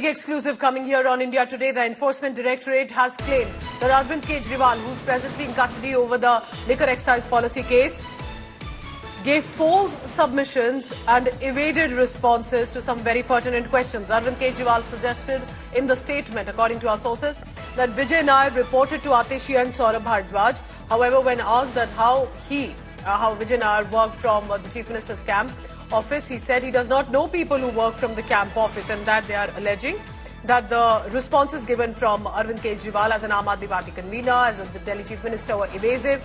Big exclusive coming here on India Today. The Enforcement Directorate has claimed that Arvind Kejriwal, who's presently in custody over the liquor excise policy case, gave false submissions and evaded responses to some very pertinent questions. Arvind Kejriwal suggested in the statement, according to our sources, that Vijay Nair reported to Atishi and Saurabh Bhardwaj. However, when asked that how Vijay Nair worked from the Chief Minister's camp office, he said he does not know people who work from the camp office, and that they are alleging that the responses given from Arvind Kejriwal as an Aam Aadmi Party convener, as the Delhi Chief Minister, were evasive.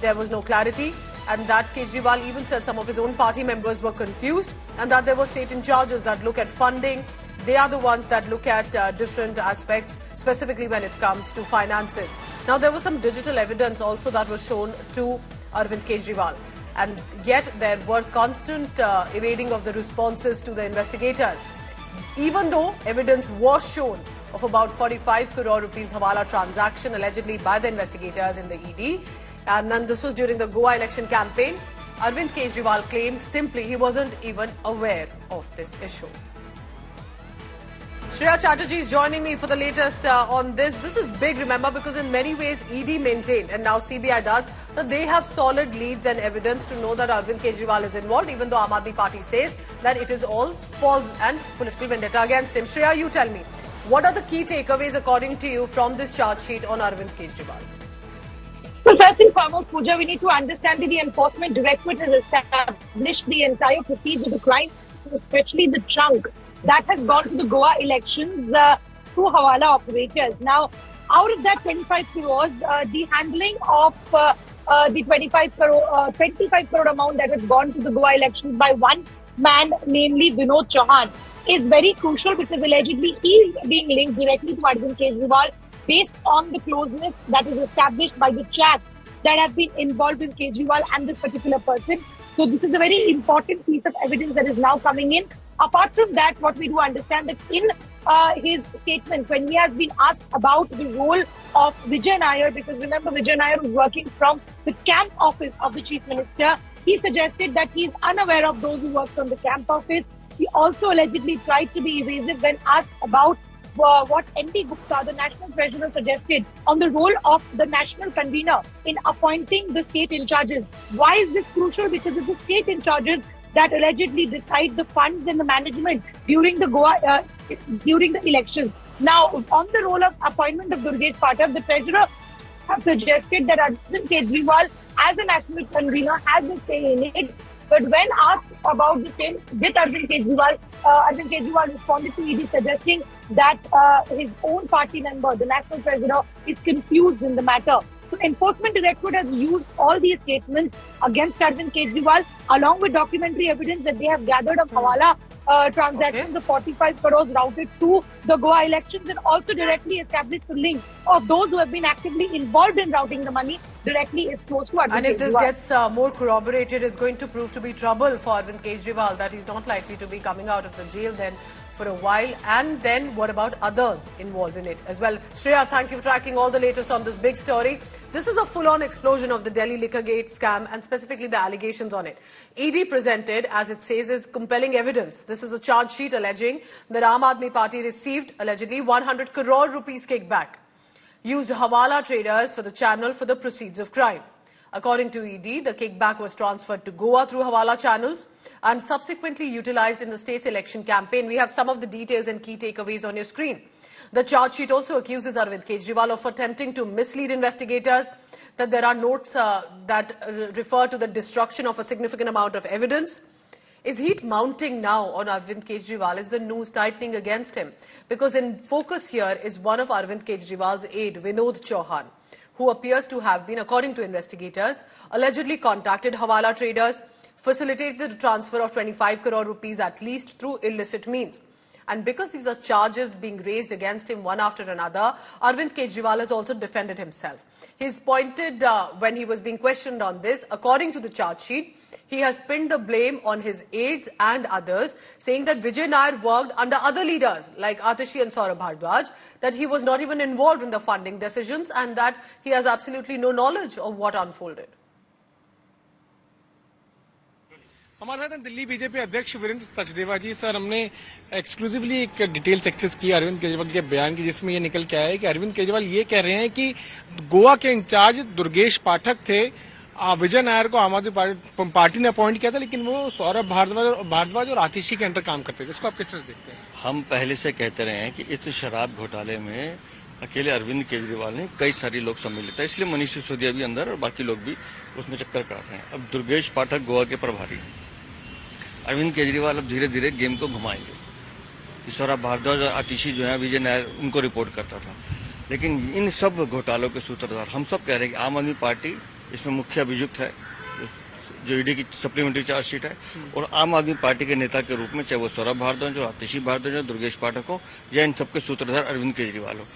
There was no clarity, and that Kejriwal even said some of his own party members were confused, and that there were state in charges that look at funding. They are the ones that look at different aspects, specifically when it comes to finances. Now, there was some digital evidence also that was shown to Arvind Kejriwal, and yet there were constant evading of the responses to the investigators. Even though evidence was shown of about 45 crore rupees Hawala transaction allegedly by the investigators in the ED, and then this was during the Goa election campaign, Arvind Kejriwal claimed simply he wasn't even aware of this issue. Shreya Chatterjee is joining me for the latest on this. This is big, remember, because in many ways ED maintained, and now CBI does, that they have solid leads and evidence to know that Arvind Kejriwal is involved, even though Aam Aadmi Party says that it is all false and political vendetta against him. Shreya, you tell me, what are the key takeaways according to you from this charge sheet on Arvind Kejriwal? Well, first and foremost, Pooja, we need to understand that the Enforcement Directorate has established the entire procedure of the crime, especially the chunk that has gone to the Goa elections through Hawala operators. Now, out of that 25 crores, the handling of the 25 crore amount that has gone to the Goa elections by one man, namely Vinod Chauhan, is very crucial because allegedly he is being linked directly to Arvind Kejriwal based on the closeness that is established by the chats that have been involved with Kejriwal and this particular person. So this is a very important piece of evidence that is now coming in. Apart from that, what we do understand that in his statements, when he has been asked about the role of Vijay Nair, because remember Vijay Nair was working from the camp office of the Chief Minister, he suggested that he is unaware of those who work from the camp office. He also allegedly tried to be evasive when asked about what ND Gupta, the National Treasurer, suggested on the role of the national convener in appointing the state in charges. Why is this crucial? Because it's the state in charges that allegedly decide the funds and the management during the during the elections. Now, on the role of appointment of Durgesh Pathak, the Treasurer have suggested that Arvind Kejriwal, as a national convener, has a say in it. But when asked about the same with Arvind Kejriwal responded to ED suggesting that his own party member, the National Treasurer, is confused in the matter. So Enforcement Directorate has used all these statements against Arvind Kejriwal along with documentary evidence that they have gathered of Hawala transactions of 45 crores routed to the Goa elections, and also directly established the link of those who have been actively involved in routing the money directly is close to Arvind Kejriwal. And if this gets more corroborated, it's going to prove to be trouble for Arvind Kejriwal, that he's not likely to be coming out of the jail then for a while. And then what about others involved in it as well? Shreya, thank you for tracking all the latest on this big story. This is a full-on explosion of the Delhi Liquorgate scam and specifically the allegations on it. ED presented, as it says, is compelling evidence. This is a charge sheet alleging that Aam Aadmi Party received allegedly 100 crore rupees kickback, used Hawala traders for the channel for the proceeds of crime. According to ED, the kickback was transferred to Goa through Hawala channels and subsequently utilized in the state's election campaign. We have some of the details and key takeaways on your screen. The charge sheet also accuses Arvind Kejriwal of attempting to mislead investigators, that there are notes that refer to the destruction of a significant amount of evidence. Is heat mounting now on Arvind Kejriwal? Is the news tightening against him? Because in focus here is one of Arvind Kejriwal's aide, Vinod Chauhan, who appears to have been, according to investigators, allegedly contacted Hawala traders, facilitated the transfer of 25 crore rupees at least through illicit means. And because these are charges being raised against him one after another, Arvind Kejriwal has also defended himself. He's pointed, when he was being questioned on this, according to the charge sheet, he has pinned the blame on his aides and others, saying that Vijay Nair worked under other leaders like Atishi and Saurabh Bhardwaj, that he was not even involved in the funding decisions and that he has absolutely no knowledge of what unfolded. हमारे साथ हैं Delhi BJP अध्यक्ष वीरेंद्र सचदेवा जी। Sir, हमने exclusively एक details access की अरविंद केजरीवाल के बयान की, जिसमें ये निकल के आया है कि अरविंद केजरीवाल ये कह रहे हैं कि गोवा के इंचार्ज दुर्गेश पाठक थे, विजय नायर को आम आदमी पार्टी ने अपॉइंट किया था, लेकिन वो सौरभ भारद्वाज और आतिशी के अंडर काम करते थे। इसको आप किस तरह देखते हैं? हम पहले से कहते रहे हैं कि इस शराब घोटाले में अकेले अरविंद केजरीवाल ने कई सारे लोग सम्मिलित है, इसलिए मनीष सिसोदिया भी अंदर और बाकी लोग भी उसमें चक्कर काट रहे हैं। अब दुर्गेश पाठक गोवा के प्रभारी हैं। अरविंद केजरीवाल अब धीरे धीरे गेम को घुमाएंगे कि सौरभ भारद्वाज और आतिशी जो है विजय नायर उनको रिपोर्ट करता था, लेकिन इन सब घोटालों के सूत्रधार हम सब कह रहे हैं कि आम आदमी पार्टी इसमें मुख्य अभियुक्त है, जो ईडी की सप्लीमेंट्री चार्जशीट है, और आम आदमी पार्टी के नेता के रूप में चाहे वो सौरभ भारद्वाज हो, आतिशी भारद्वाज हो, दुर्गेश पाठक हो, या इन सबके सूत्रधार अरविंद केजरीवाल हो।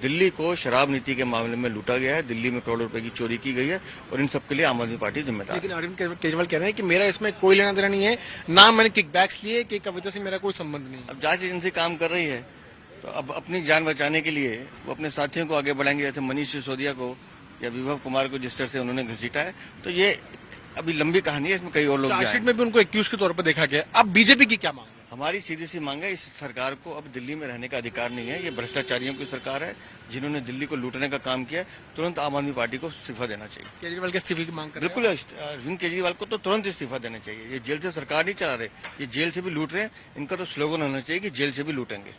दिल्ली को शराब नीति के मामले में लूटा गया है, दिल्ली में करोड़ों रुपए की चोरी की गई है, और इन सबके लिए आम आदमी पार्टी जिम्मेदार है। लेकिन अरविंद केजरीवाल कह रहे हैं कि मेरा इसमें कोई लेना देना नहीं है, ना मैंने किकबैक्स लिए, कि कविता से मेरा कोई संबंध नहीं है। अब जांच एजेंसी काम कर रही है, तो अब अपनी जान बचाने के लिए वो अपने साथियों को आगे बढ़ाएंगे, जैसे मनीष सिसोदिया को या विभव कुमार को जिस तरह से उन्होंने घसीटा है। तो ये अभी लंबी कहानी है, इसमें कई और लोग भी चार्जशीट आए। में भी उनको एक्यूज के तौर पर देखा गया। अब बीजेपी की क्या मांग है? हमारी सीधी सी मांग है, इस सरकार को अब दिल्ली में रहने का अधिकार नहीं है। ये भ्रष्टाचारियों की सरकार है, जिन्होंने दिल्ली को लूटने का काम किया। तुरंत आम आदमी पार्टी को इस्तीफा देना चाहिए। केजरीवाल के इस्तीफे की मांग कर रहे हैं? बिल्कुल, अरविंद केजरीवाल को तो तुरंत इस्तीफा देना चाहिए। ये जेल से सरकार नहीं चला रहे, ये जेल से भी लूट रहे हैं। इनका तो स्लोगन होना चाहिए कि जेल से भी लूटेंगे।